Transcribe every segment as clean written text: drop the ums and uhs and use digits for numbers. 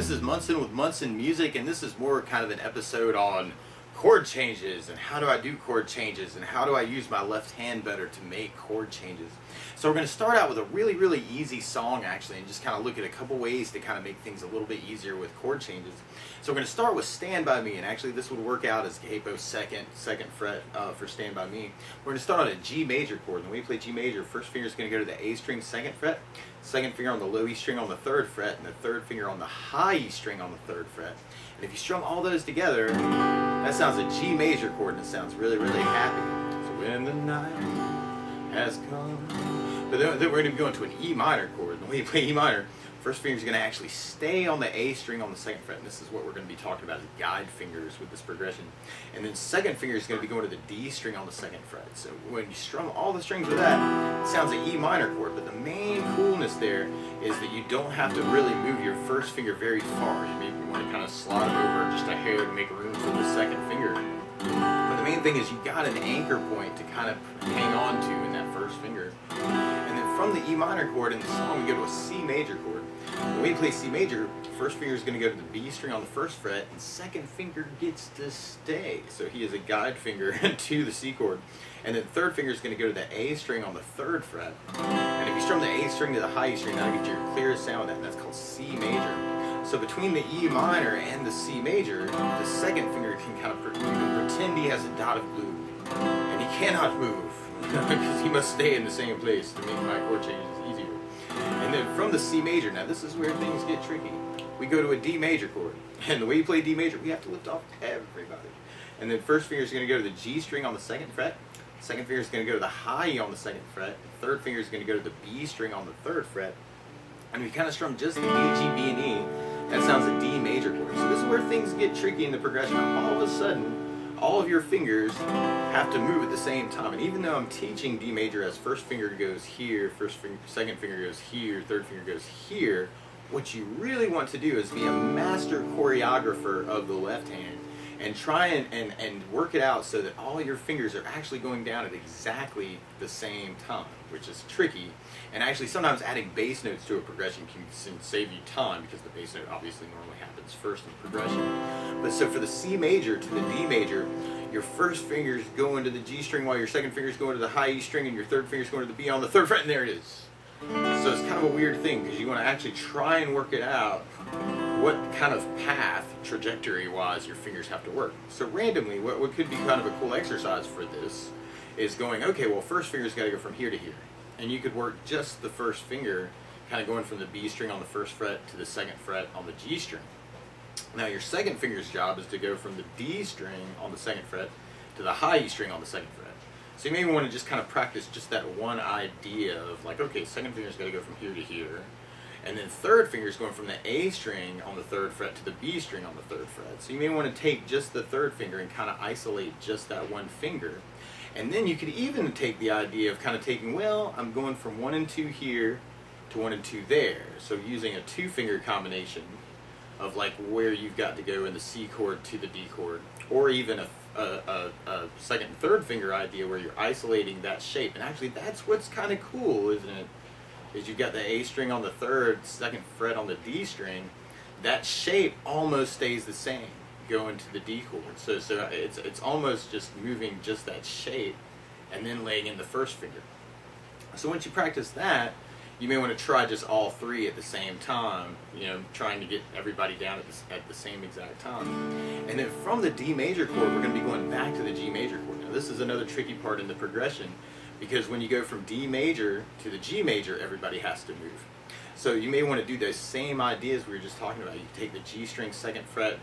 this is Munson with Munson Music, and this is more kind of an episode on chord changes and how do I do chord changes and how do I use my left hand better to make chord changes. So we're going to start out with a really easy song actually, and just kind of look at a couple ways to kind of make things a little bit easier with chord changes. So we're going to start with Stand By Me, and actually this would work out as capo second fret for Stand By Me. We're going to start on a G major chord, and when we play G major, first finger is going to go to the A string second fret, second finger on the low E string on the third fret, and the third finger on the high E string on the third fret. And if you strum all those together, that sounds a G major chord, and it sounds really happy. So when the night has come. But then we're going to go into an E minor chord. And when you play E minor, first finger is going to actually stay on the A string on the second fret, and this is what we're going to be talking about as guide fingers with this progression. And then second finger is going to be going to the D string on the second fret. So when you strum all the strings with that, it sounds an E minor chord. But the main coolness there is that you don't have to really move your first finger very far. You maybe want to kind of slide it over just a hair to make room for the second finger. But the main thing is you got an anchor point to kind of hang on to in that first finger. And then from the E minor chord in the song, we go to a C major chord. When we play C major, first finger is going to go to the B string on the first fret, and second finger gets to stay. So he is a guide finger to the C chord. And then third finger is going to go to the A string on the third fret. And if you strum the A string to the high E string, now you get your clearest sound, and that's called C major. So between the E minor and the C major, the second finger can kind of pretend he has a dot of glue, and he cannot move because he must stay in the same place to make my chord changes easier. And then from the C major, now this is where things get tricky. We go to a D major chord, and the way you play D major, we have to lift off everybody. And then first finger is going to go to the G string on the second fret, second finger is going to go to the high E on the second fret, third finger is going to go to the B string on the third fret, and we kind of strum just the A, G, B, and E. That sounds a D major chord. So this is where things get tricky in the progression. All of a sudden, all of your fingers have to move at the same time. And even though I'm teaching D major as first finger goes here, second finger goes here, third finger goes here, what you really want to do is be a master choreographer of the left hand and try and work it out so that all your fingers are actually going down at exactly the same time, which is tricky. And actually sometimes adding bass notes to a progression can save you time, because the bass note obviously normally happens first in the progression. But so for the C major to the D major, your first finger's going to the G string while your second finger's going to the high E string, and your third finger's going to the B on the third fret, and there it is. So it's kind of a weird thing, because you want to actually try and work it out what kind of path, trajectory-wise, your fingers have to work. So randomly, what could be kind of a cool exercise for this is going, okay, well, first finger's got to go from here to here. And you could work just the first finger, kind of going from the B string on the first fret to the second fret on the G string. Now your second finger's job is to go from the D string on the second fret to the high E string on the second fret. So you may want to just kind of practice just that one idea of like, okay, second finger's got to go from here to here. And then third finger is going from the A string on the third fret to the B string on the third fret. So you may want to take just the third finger and kind of isolate just that one finger. And then you could even take the idea of kind of taking, well, I'm going from 1 and 2 here to 1 and 2 there. So using a 2-finger combination of like where you've got to go in the C chord to the D chord, or even a second and third finger idea where you're isolating that shape. And actually that's what's kind of cool, isn't it? Is you've got the A string on the third, second fret on the D string. That shape almost stays the same going to the D chord. So it's almost just moving just that shape and then laying in the first finger. So once you practice that, you may want to try just all three at the same time, you know, trying to get everybody down at the same exact time. And then from the D major chord, we're going to be going back to the G major chord. Now this is another tricky part in the progression, because when you go from D major to the G major, everybody has to move. So you may want to do those same ideas we were just talking about. You take the G string second fret,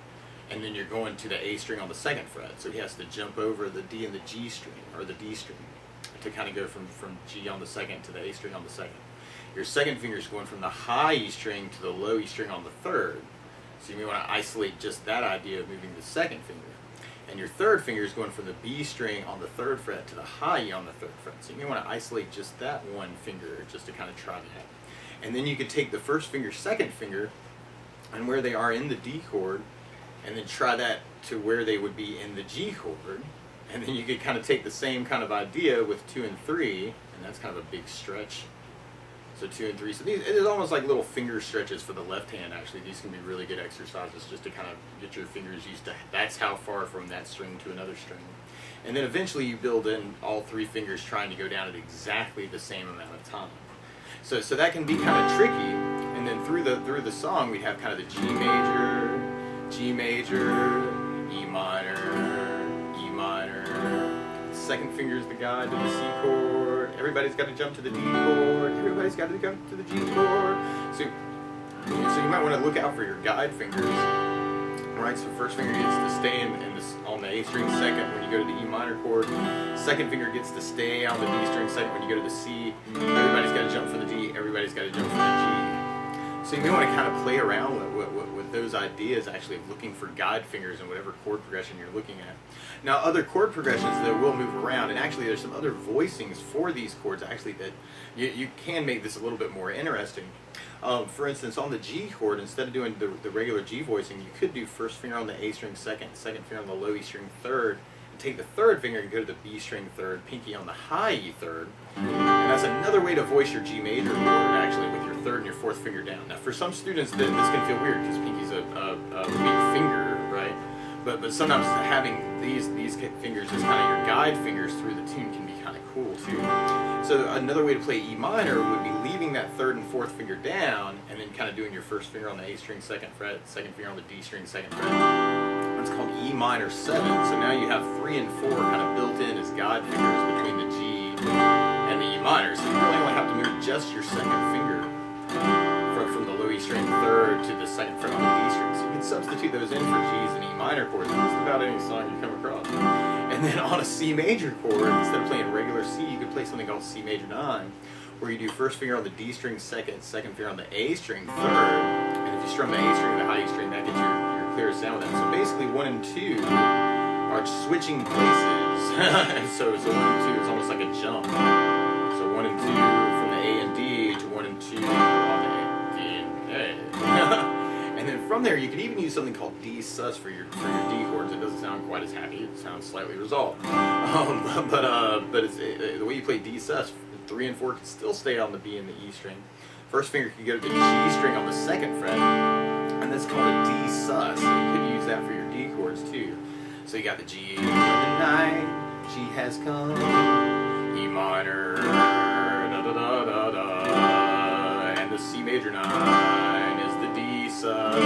and then you're going to the A string on the second fret. So he has to jump over the D and the G string, or the D string, to kind of go from G on the second to the A string on the second. Your second finger is going from the high E string to the low E string on the third. So you may want to isolate just that idea of moving the second finger. And your third finger is going from the B string on the third fret to the high E on the third fret. So you may want to isolate just that one finger just to kind of try that. And then you could take the first finger, second finger, and where they are in the D chord, and then try that to where they would be in the G chord. And then you could kind of take the same kind of idea with 2 and 3, and that's kind of a big stretch. So 2 and 3. So these, it is almost like little finger stretches for the left hand. Actually, these can be really good exercises just to kind of get your fingers used to. That's how far from that string to another string. And then eventually you build in all 3 fingers trying to go down at exactly the same amount of time. So that can be kind of tricky. And then through the song we have kind of the G major, E minor. Second finger is the guide to the C chord. Everybody's got to jump to the D chord. Everybody's got to jump to the G chord. So you might want to look out for your guide fingers. Right, so first finger gets to stay on the A string second when you go to the E minor chord. Second finger gets to stay on the D string second when you go to the C. Everybody's got to jump for the D. Everybody's got to jump for the G. So you may want to kind of play around with those ideas, actually, of looking for guide fingers in whatever chord progression you're looking at. Now, other chord progressions that will move around, and actually there's some other voicings for these chords, actually, that you can make this a little bit more interesting. For instance, on the G chord, instead of doing the regular G voicing, you could do first finger on the A string second finger on the low E string third, and take the third finger and go to the B string third, pinky on the high E third. And that's another way to voice your G major chord, actually, with your third and your fourth finger down. Now, for some students, this can feel weird because pinky's a weak finger, right? But sometimes having these fingers as kind of your guide fingers through the tune can be kind of cool too. So another way to play E minor would be leaving that third and fourth finger down and then kind of doing your first finger on the A string second fret, second finger on the D string second fret. That's called E minor 7. So now you have 3 and 4 kind of built in as guide fingers between the G and the E minor. So you really only have to move just your second finger from the low E string third to the second fret on the D string. So you can substitute those in for G's and E minor chords in just about any song you come across. And then on a C major chord, instead of playing regular C, you could play something called C major 9, where you do first finger on the D string second finger on the A string third, and if you strum the A string and the high E string, that gets your clearest sound with that. So basically 1 and 2 are switching places. And so 1 and 2 is almost like a jump. So 1 and 2 from the A and D to 1 and 2 on the A, D and A. And then from there, you could even use something called D sus for your D chords. It doesn't sound quite as happy. It sounds slightly resolved. But it's, the way you play D sus, 3 and 4 can still stay on the B and the E string. First finger can go to the G string on the second fret, and that's called a D sus. So you could use that for your D chords too. So you got the G in the night, G has come, E minor, da da da da da, and the C major 9 is the D sus,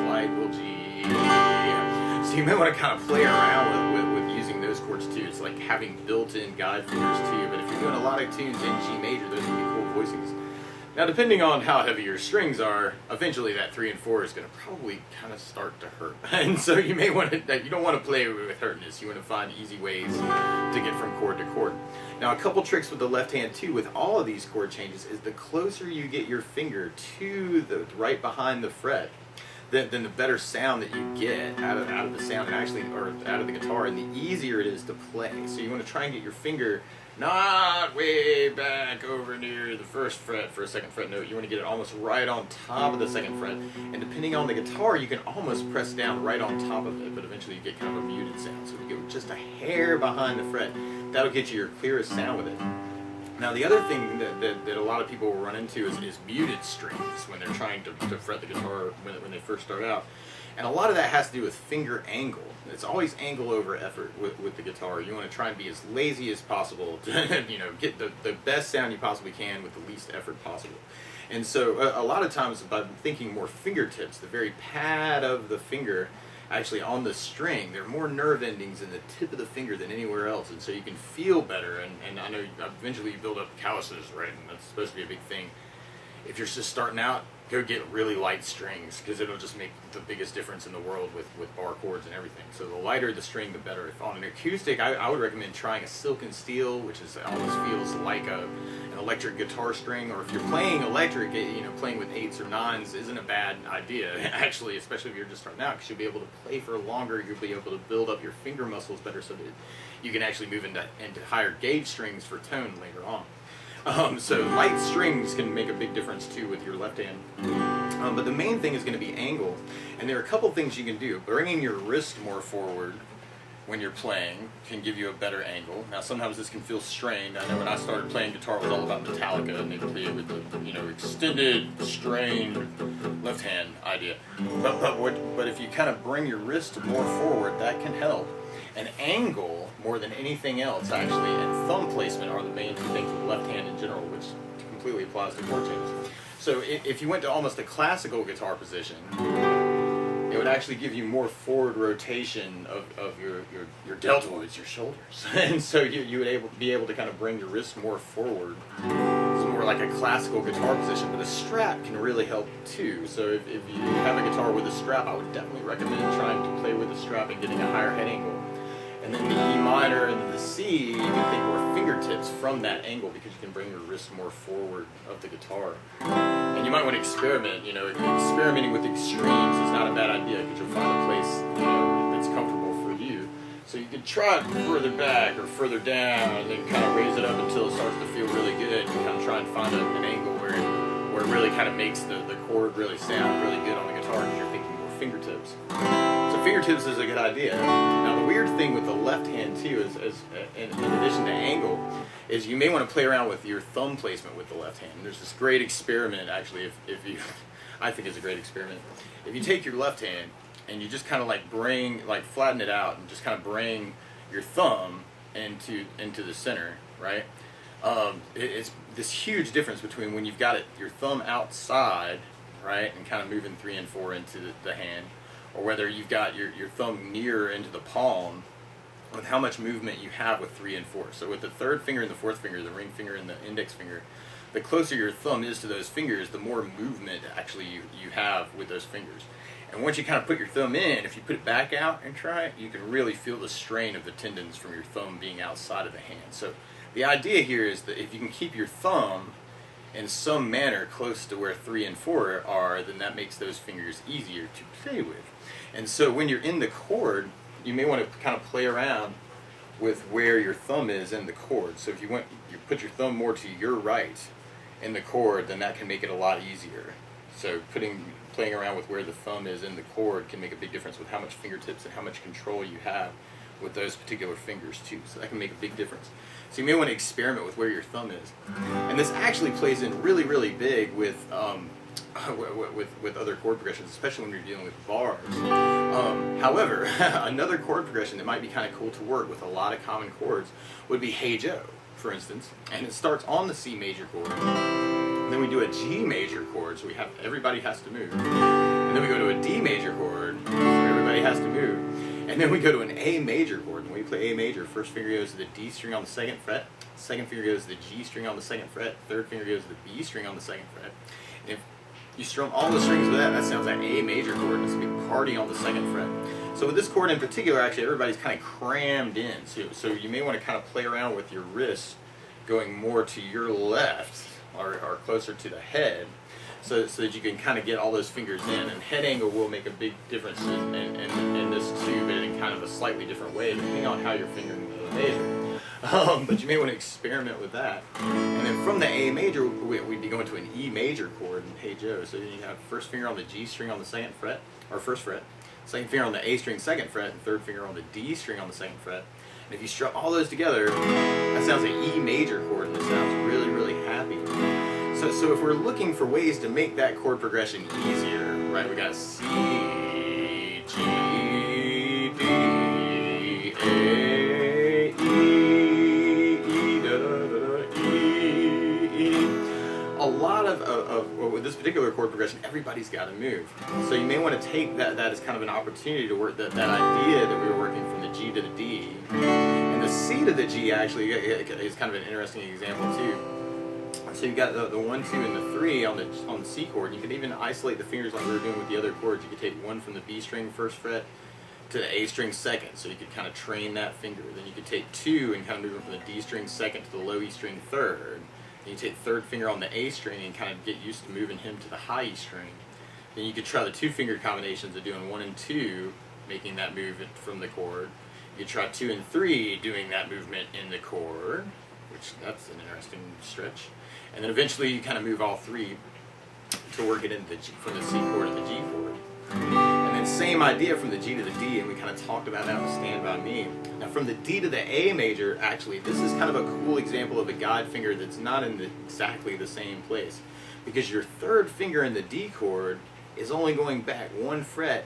like well G. So you may want to kind of play around with using those chords too. It's like having built-in guide fingers too. But if you're doing a lot of tunes in G major, those would be cool voicings. Now, depending on how heavy your strings are, eventually that 3 and 4 is going to probably kind of start to hurt. And so you may want to, you don't want to play with hurtness. You want to find easy ways to get from chord to chord. Now, a couple tricks with the left hand too, with all of these chord changes, is the closer you get your finger to the right behind the fret, then the better sound that you get out of the sound, and actually, or out of the guitar, and the easier it is to play. So you want to try and get your finger not way back over near the first fret for a second fret note. You want to get it almost right on top of the second fret. And depending on the guitar, you can almost press down right on top of it, but eventually you get kind of a muted sound. So you go just a hair behind the fret. That'll get you your clearest sound with it. Now, the other thing that a lot of people will run into is muted strings when they're trying to fret the guitar when they first start out. And a lot of that has to do with finger angle. It's always angle over effort with the guitar. You want to try and be as lazy as possible to get the best sound you possibly can with the least effort possible. And so a lot of times by thinking more fingertips, the very pad of the finger actually on the string, there are more nerve endings in the tip of the finger than anywhere else, and so you can feel better, and I know eventually you build up calluses, right, and that's supposed to be a big thing. If you're just starting out, go get really light strings, because it'll just make the biggest difference in the world with bar chords and everything. So the lighter the string, the better. If on an acoustic, I would recommend trying a silk and steel, which almost feels like an electric guitar string. Or if you're playing electric, playing with 8s or 9s isn't a bad idea, actually, especially if you're just starting out, because you'll be able to play for longer. You'll be able to build up your finger muscles better, so that you can actually move into higher gauge strings for tone later on. So light strings can make a big difference too with your left hand. But the main thing is going to be angle. And there are a couple things you can do. Bringing your wrist more forward when you're playing can give you a better angle. Now sometimes this can feel strained. I know when I started playing guitar it was all about Metallica and they play it with the extended, strained left hand idea. But if you kind of bring your wrist more forward, that can help. And angle, more than anything else actually, and thumb placement are the main two things with left hand in general, which completely applies to chord changes. So if you went to almost a classical guitar position, it would actually give you more forward rotation of your deltoids, your shoulders. And so you would be able to kind of bring your wrist more forward. It's more like a classical guitar position, but a strap can really help too. So if you have a guitar with a strap, I would definitely recommend trying to play with a strap and getting a higher head angle. And then the E minor and the C, you can think more fingertips from that angle because you can bring your wrist more forward of the guitar. And you might want to experiment, experimenting with extremes is not a bad idea because you'll find a place, that's comfortable for you. So you can try it further back or further down and then kind of raise it up until it starts to feel really good. You kind of try and find an angle where it really kind of makes the chord really sound really good on the guitar because you're thinking more fingertips. So fingertips is a good idea. Now the weird thing with the left hand too is in addition to angle, is you may want to play around with your thumb placement with the left hand. There's this great experiment actually, if you, I think it's a great experiment. If you take your left hand and you just kind of flatten it out and just kind of bring your thumb into the center, right? It's this huge difference between when you've got your thumb outside, right, and kind of moving 3 and 4 into the hand, or whether you've got your thumb nearer into the palm, with how much movement you have with 3 and 4. So with the third finger and the fourth finger, the ring finger and the index finger, the closer your thumb is to those fingers, the more movement actually you have with those fingers. And once you kind of put your thumb in, if you put it back out and try it, you can really feel the strain of the tendons from your thumb being outside of the hand. So the idea here is that if you can keep your thumb in some manner close to where 3 and 4 are, then that makes those fingers easier to play with. And so when you're in the chord, you may want to kind of play around with where your thumb is in the chord. So if you put your thumb more to your right in the chord, then that can make it a lot easier. So playing around with where the thumb is in the chord can make a big difference with how much fingertips and how much control you have with those particular fingers too. So that can make a big difference. So you may want to experiment with where your thumb is. And this actually plays in really, really big with other chord progressions, especially when you're dealing with bars. However, another chord progression that might be kind of cool to work with a lot of common chords would be Hey Joe, for instance. And it starts on the C major chord. And then we do a G major chord, so everybody has to move. And then we go to a D major chord, so everybody has to move. And then we go to an A major chord. When we play A major, first finger goes to the D string on the second fret, second finger goes to the G string on the second fret, third finger goes to the B string on the second fret. And if you strum all the strings with that sounds like A major chord. It's a big party on the second fret. So with this chord in particular, actually everybody's kind of crammed in. So you may want to kind of play around with your wrist going more to your left or closer to the head, so that you can kind of get all those fingers in. And head angle will make a big difference in this too, but in kind of a slightly different way, depending on how you're fingering the major. But you may want to experiment with that. And then from the A major, we'd be going to an E major chord in Hey Joe. So then you have first finger on the G string on the second fret, or first fret, second finger on the A string second fret, and third finger on the D string on the second fret. And if you strum all those together, that sounds like E major chord, and it sounds really, really happy. So if we're looking for ways to make that chord progression easier, right, we got C, G, D, A, E, E, da, da, da, E. A lot with this particular chord progression, everybody's got to move. So you may want to take that as kind of an opportunity to work that idea that we were working from the G to the D. And the C to the G actually is kind of an interesting example too. So you've got the 1, 2, and the 3 on the C chord. You could even isolate the fingers like we were doing with the other chords. You could take 1 from the B string first fret to the A string second, so you could kind of train that finger. Then you could take 2 and kind of move it from the D string second to the low E string third. Then you take third finger on the A string and kind of get used to moving him to the high E string. Then you could try the 2 finger combinations of doing 1 and 2, making that movement from the chord. You could try 2 and 3, doing that movement in the chord, which that's an interesting stretch. And then eventually you kind of move all 3 to work it into from the C chord to the G chord. And then same idea from the G to the D, and we kind of talked about that with Stand By Me. Now from the D to the A major, actually, this is kind of a cool example of a guide finger that's not in exactly the same place. Because your third finger in the D chord is only going back 1 fret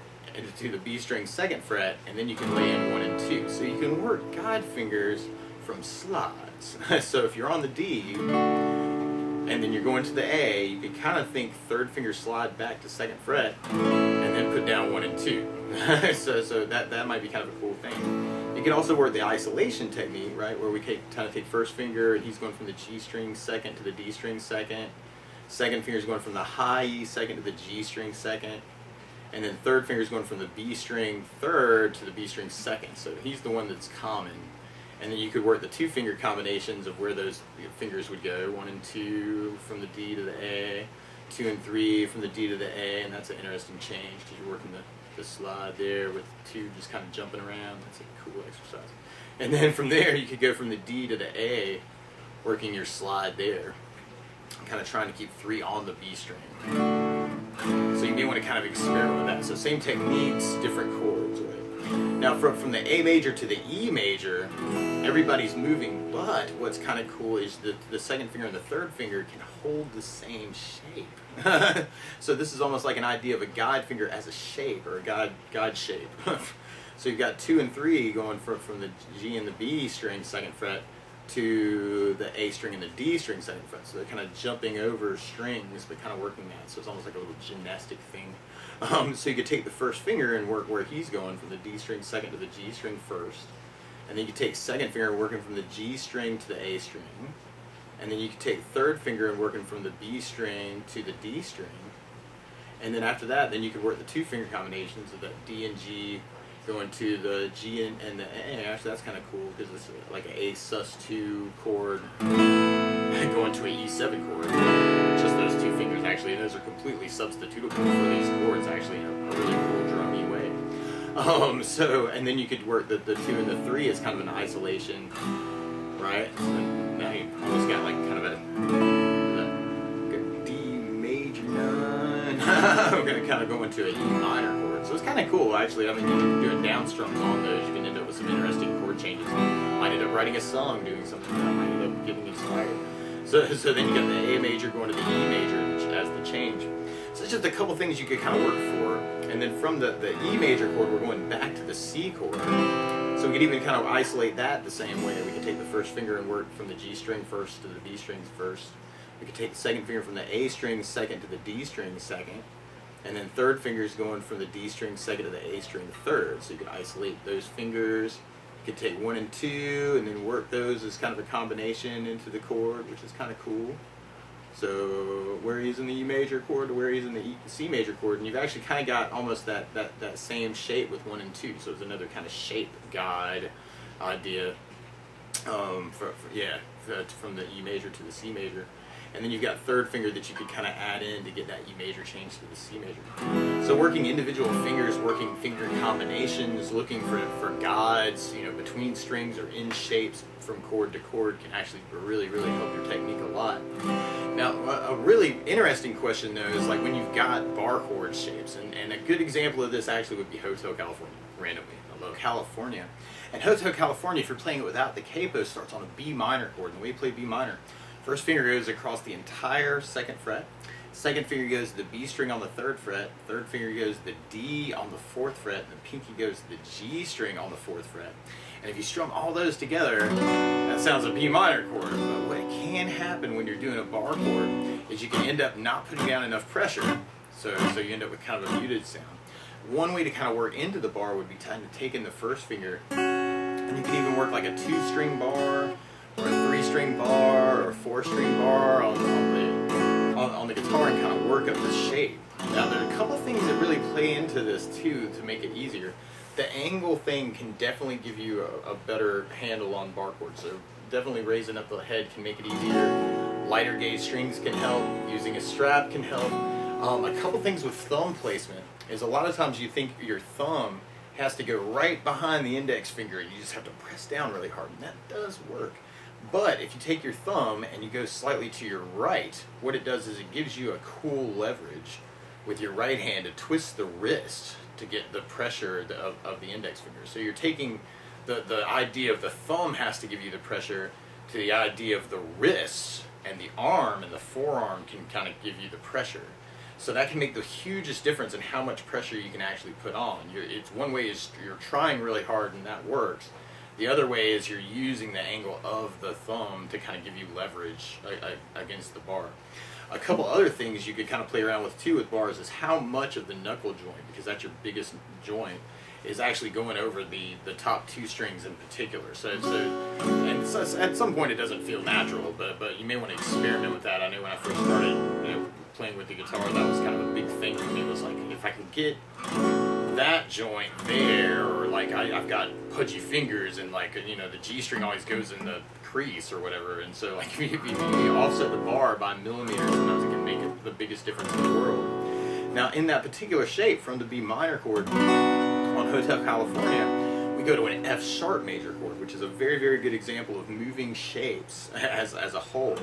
to the B string 2nd fret, and then you can lay in 1 and 2. So you can work guide fingers from slides. So if you're on the D, and then you're going to the A, you can kind of think 3rd finger slide back to 2nd fret, and then put down 1 and 2. so that might be kind of a cool thing. You can also work the isolation technique, right, where we kind of take 1st finger, and he's going from the G string 2nd to the D string 2nd. 2nd finger is going from the high E 2nd to the G string 2nd. And then 3rd finger is going from the B string 3rd to the B string 2nd. So he's the one that's common. And then you could work the 2-finger combinations of where those fingers would go. 1 and 2 from the D to the A. 2 and 3 from the D to the A. And that's an interesting change because you're working the slide there with 2 just kind of jumping around. That's a cool exercise. And then from there you could go from the D to the A, working your slide there. Kind of trying to keep 3 on the B string. So you may want to kind of experiment with that. So same techniques, different chords, right? Now from the A major to the E major, everybody's moving, but what's kind of cool is that the 2nd finger and the 3rd finger can hold the same shape. So this is almost like an idea of a guide finger as a shape, or a guide shape. So you've got 2 and 3 going from the G and the B string 2nd fret to the A string and the D string 2nd fret. So they're kind of jumping over strings, but kind of working that. So it's almost like a little gymnastic thing. So you could take the 1st finger and work where he's going, from the D string 2nd to the G string 1st. And then you could take 2nd finger and working from the G string to the A string. And then you could take 3rd finger and working from the B string to the D string. And then after that, then you could work the 2-finger combinations of that D and G, going to the G and the A. Actually, that's kind of cool because it's like an A sus2 chord going to a E7 chord. Just those 2 fingers, actually, and those are completely substitutable for these chords, actually, in a really cool drummy way. So, and then you could work the 2 and the 3 as kind of an isolation, right? And now you almost got like kind of a D major 9. We're going to kind of go into a E minor chord. So it's kind of cool, actually. I mean, you can do a down strums on those. You can end up with some interesting chord changes. You might end up writing a song doing something that might end up getting inspired. So then you got the A major going to the E major as the change. So it's just a couple things you could kind of work for. And then from the E major chord, we're going back to the C chord. So we could even kind of isolate that the same way. We could take the 1st finger and work from the G string 1st to the B string 1st. We could take the 2nd finger from the A string 2nd to the D string 2nd. And then 3rd finger is going from the D string 2nd to the A string 3rd. So you could isolate those fingers. You could take 1 and 2 and then work those as kind of a combination into the chord, which is kind of cool. So where he's in the E major chord to where he's in the C major chord, and you've actually kind of got almost that same shape with 1 and 2. So it's another kind of shape guide idea. From the E major to the C major. And then you've got 3rd finger that you could kind of add in to get that E major change to the C major. So working individual fingers, working finger combinations, looking for guides, between strings or in shapes from chord to chord can actually really, really help your technique a lot. Now, a really interesting question though is like when you've got bar chord shapes, and a good example of this actually would be Hotel California, randomly. Hello, California. And Hotel California, if you're playing it without the capo, starts on a B minor chord. And the way you play B minor, 1st finger goes across the entire 2nd fret. 2nd finger goes to the B string on the 3rd fret. 3rd finger goes to the D on the 4th fret. And the pinky goes to the G string on the 4th fret. And if you strum all those together, that sounds a B minor chord. But what can happen when you're doing a bar chord is you can end up not putting down enough pressure. So you end up with kind of a muted sound. One way to kind of work into the bar would be kind of taking the 1st finger, and you can even work like a 2-string bar, or a 3-string bar, or a 4-string bar on the guitar and kind of work up the shape. Now there are a couple things that really play into this too to make it easier. The angle thing can definitely give you a better handle on bar chords. So definitely raising up the head can make it easier. Lighter gauge strings can help. Using a strap can help. A couple things with thumb placement is a lot of times you think your thumb has to go right behind the index finger and you just have to press down really hard, and that does work. But if you take your thumb and you go slightly to your right, what it does is it gives you a cool leverage with your right hand to twist the wrist to get the pressure of the index finger. So you're taking the idea of the thumb has to give you the pressure to the idea of the wrist, and the arm and the forearm can kind of give you the pressure. So that can make the hugest difference in how much pressure you can actually put on. It's one way is you're trying really hard and that works. The other way is you're using the angle of the thumb to kind of give you leverage against the bar. A couple other things you could kind of play around with too with bars is how much of the knuckle joint, because that's your biggest joint, is actually going over the top two strings in particular. So at some point it doesn't feel natural, but you may want to experiment with that. I know when I first started, playing with the guitar, that was kind of a big thing for me. It was like, if I can get that joint there, or like I've got pudgy fingers, and like the G string always goes in the crease or whatever, and so like if you offset the bar by millimeters, sometimes it can make the biggest difference in the world. Now in that particular shape, from the B minor chord on Hotel California, we go to an F sharp major chord, which is a very, very good example of moving shapes as a whole.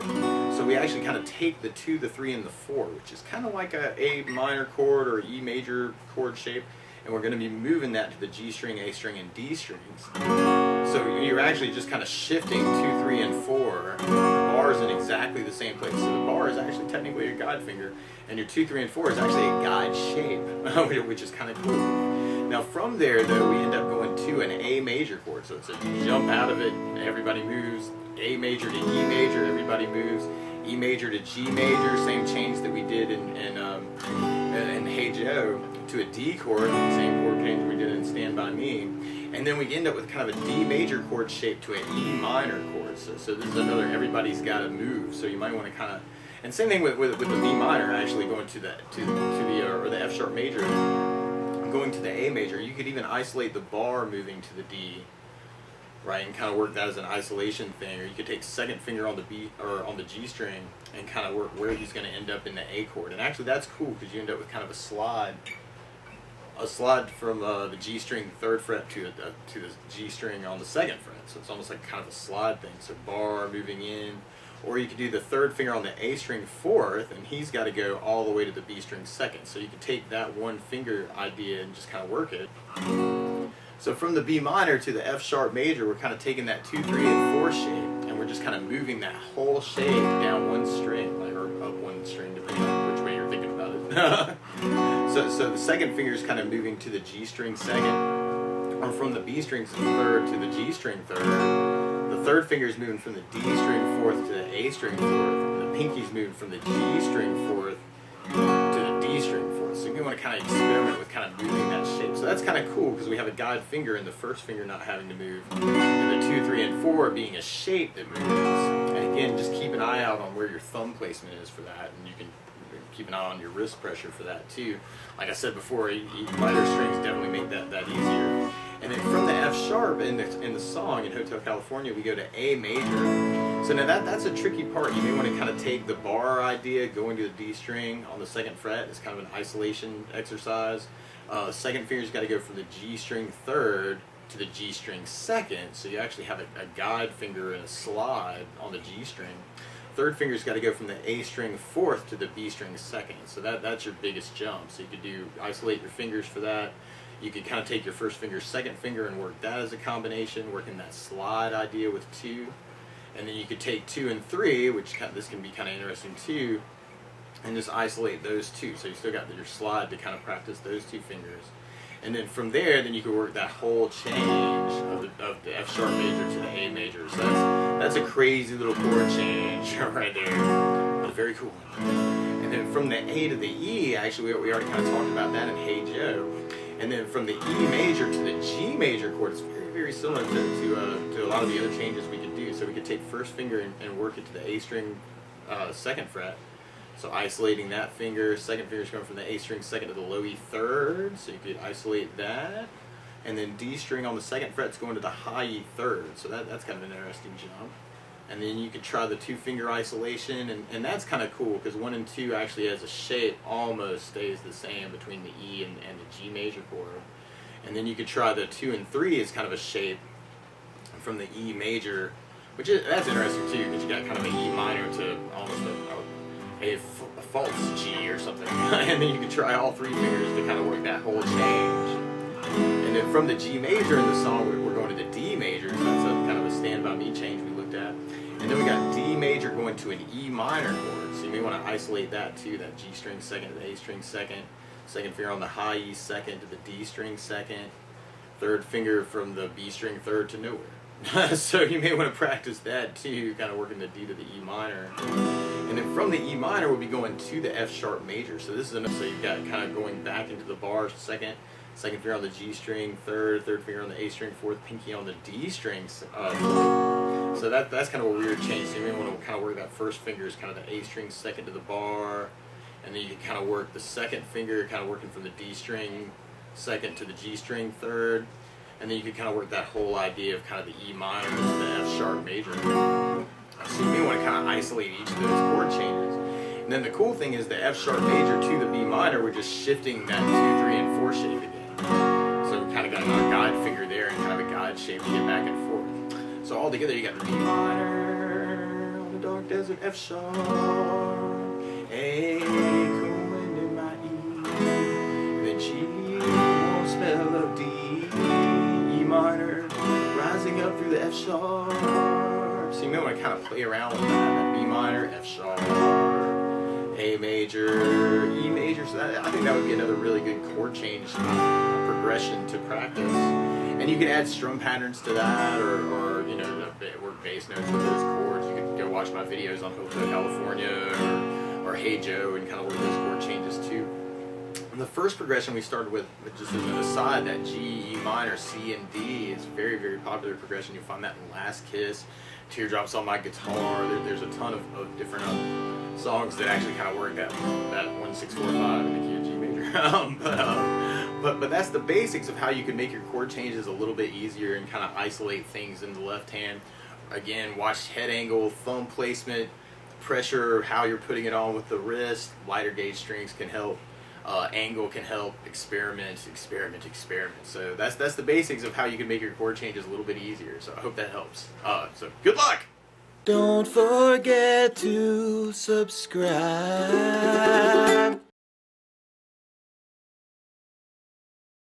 So we actually kind of take the 2, the 3, and the 4, which is kind of like a minor chord or E major chord shape, and we're going to be moving that to the G string, A string, and D strings. So you're actually just kind of shifting 2, 3, and 4. The bar is in exactly the same place. So the bar is actually technically a guide finger, and your 2, 3, and 4 is actually a guide shape, which is kind of cool. Now from there, though, we end up going to an A major chord. So it's a jump out of it, everybody moves. A major to E major, everybody moves. E major to G major, same change that we did in Hey Joe, to a D chord, same chord change we did in Stand By Me. And then we end up with kind of a D major chord shape to an E minor chord. So this is another everybody's got to move. So you might want to kind of, and same thing with the B minor, actually going to the F sharp major. Going to the A major, you could even isolate the bar moving to the D, right, and kind of work that as an isolation thing. Or you could take second finger on the B or on the G string and kind of work where he's going to end up in the A chord. And actually, that's cool because you end up with kind of a slide from the G string 3rd fret to the G string on the 2nd fret. So it's almost like kind of a slide thing. So bar moving in. Or you could do the 3rd finger on the A string 4th, and he's got to go all the way to the B string 2nd. So you could take that one finger idea and just kind of work it. So from the B minor to the F sharp major, we're kind of taking that 2, 3, and 4 shape, and we're just kind of moving that whole shape down one string, or up one string, depending on which way you're thinking about it. So the 2nd finger is kind of moving to the G string 2nd, or from the B string 3rd to the G string 3rd. The 3rd finger is moving from the D string 4th to the A string 4th, and the pinky's moving from the G string 4th to the D string 4th. So you want to kind of experiment with kind of moving that shape. So that's kind of cool because we have a guide finger and the 1st finger not having to move, and the 2, 3, and 4 being a shape that moves. And again, just keep an eye out on where your thumb placement is for that, and you can keep an eye on your wrist pressure for that too. Like I said before, lighter strings definitely make that easier. And then from the F sharp in the song in Hotel California, we go to A major. So now that's a tricky part. You may want to kind of take the bar idea, going to the D string on the 2nd fret. It's kind of an isolation exercise. 2nd finger's got to go from the G string 3rd to the G string 2nd. So you actually have a guide finger and a slide on the G string. 3rd finger's got to go from the A string 4th to the B string 2nd. So that's your biggest jump. So you could isolate your fingers for that. You could kind of take your 1st finger, 2nd finger, and work that as a combination, working that slide idea with 2. And then you could take 2 and 3, which this can be kind of interesting too, and just isolate those 2. So you still got your slide to kind of practice those 2 fingers. And then from there, then you could work that whole change of the F sharp major to the A major. So that's a crazy little chord change right there, but a very cool one. And then from the A to the E, actually we already kind of talked about that in Hey Joe. And then from the E major to the G major chord, it's very, very similar to a lot of the other changes we could do. So we could take 1st finger and work it to the A string 2nd fret. So isolating that finger, 2nd finger is going from the A string 2nd to the low E 3rd. So you could isolate that. And then D string on the 2nd fret is going to the high E 3rd. So that's kind of an interesting jump. And then you could try the 2-finger isolation, and that's kind of cool because 1 and 2 actually as a shape almost stays the same between the E and the G major chord. And then you could try the 2 and 3 as kind of a shape from the E major, that's interesting too because you got kind of an E minor to almost a false G or something. And then you can try all 3 fingers to kind of work that whole change. And then from the G major in the song, we're going to the D major. So that's kind of a Stand By Me change we looked at. And then we got D major going to an E minor chord. So you may want to isolate that too, that G string second to the A string second. Second finger on the high E second to the D string second. Third finger from the B string third to nowhere. So you may want to practice that too, kind of working the D to the E minor. And then from the E minor, we'll be going to the F sharp major. So this is enough. So you've got kind of going back into the bar, second finger on the G string, third finger on the A string, fourth pinky on the D string. So that's kind of a weird change. So you may want to kind of work that first finger as kind of the A string second to the bar, and then you can kind of work the second finger, kind of working from the D string second to the G string third, and then you can kind of work that whole idea of kind of the E minor to the F sharp major. So you may want to kind of isolate each of those chord changes. And then the cool thing is the F sharp major to the B minor, we're just shifting that 2, 3, and 4 shape again. So we kind of got a guide finger there and kind of a guide shape to get back and forth. So all together you got the B minor on the dark desert, F sharp, A cold in my E, then G, warm spell of D, E minor, rising up through the F sharp. So you may want to kind of play around with that B minor, F sharp, A major, E major. So I think that would be another really good chord change progression to practice. And you can add strum patterns to that, or you know, work bass notes with those chords. You can go watch my videos on Hotel California or Hey Joe and kind of work those chord changes too. And the first progression we started with, just as an aside, that G, E minor, C, and D is very, very popular progression. You'll find that in Last Kiss, Teardrops on My Guitar. There's a ton of different songs that actually kind of work that 1, 6, 4, 5 in the key of G major. But that's the basics of how you can make your chord changes a little bit easier and kind of isolate things in the left hand. Again, watch head angle, thumb placement, pressure, how you're putting it on with the wrist. Lighter gauge strings can help. Angle can help. Experiment. So that's the basics of how you can make your chord changes a little bit easier. So I hope that helps. So good luck! Don't forget to subscribe.